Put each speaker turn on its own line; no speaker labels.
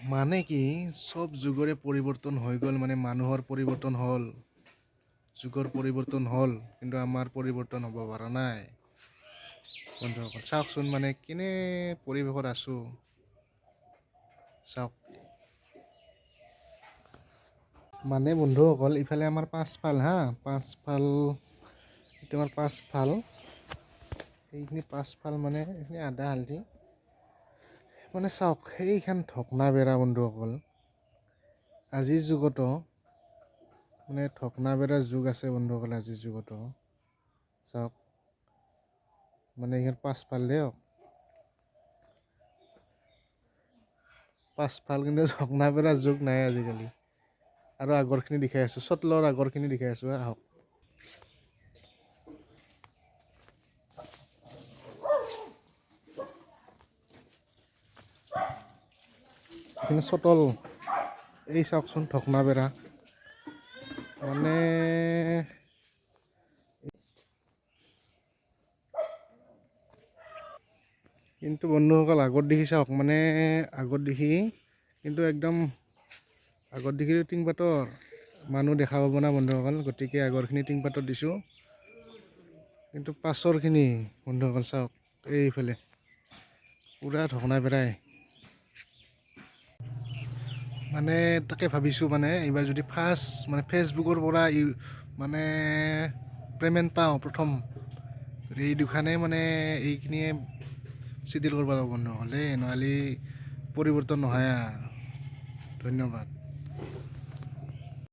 মানে কি চব যুগৰে পৰিৱৰ্তন হৈ গ'ল, মানে মানুহৰ পৰিৱৰ্তন হ'ল, যুগৰ পৰিৱৰ্তন হ'ল, কিন্তু আমাৰ পৰিৱৰ্তন হ'ব পৰা নাই। বন্ধুসকল চাওকচোন, মানে কেনে পৰিৱেশত আছোঁ চাওক। মানে বন্ধুসকল ইফালে আমাৰ পাঁচফাল এইটো আমাৰ পাঁচফাল, এইখিনি পাঁচফাল মানে এইখিনি আদা হালধি মানে চাওক। সেইখন ঢকনা বেৰা বন্ধুসকল, আজিৰ যুগতো মানে ঢকনা বেৰাৰ যুগ আছে বন্ধুসকল। আজিৰ যুগতো চাওক, মানে এইখন পাঁচফাল দিয়ক, পাঁচফাল, কিন্তু ঢকনা বেৰাৰ যুগ নাই আজিকালি। আৰু আগৰখিনি দেখাই আছোঁ, চোতলৰ আগৰখিনি দেখাই আছোঁ, আহক। এইখিনি চোতল, এই চাওকচোন ঢকনা বেৰা, মানে কিন্তু বন্ধুসকল আগত দেখি চাওক, মানে আগত দেখি কিন্তু একদম আগত দেখি টিংপাতৰ মানুহ দেখা পাব না বন্ধুসকল, গতিকে আগৰখিনি টিংপাতৰ দিছোঁ। কিন্তু পাছৰখিনি বন্ধুসকল চাওক, এইফালে পূৰা ঢকনা বেৰাই। মানে তাকে ভাবিছোঁ, মানে এইবাৰ যদি ফাৰ্ষ্ট মানে ফেচবুকৰ পৰা মানে পে'মেণ্ট পাওঁ প্ৰথম, এই দুখানেই মানে এইখিনিয়ে চিডিল কৰিব লাগিব বন্ধুসকল, নহ'লে পৰিৱৰ্তন নহয় আৰু। ধন্যবাদ।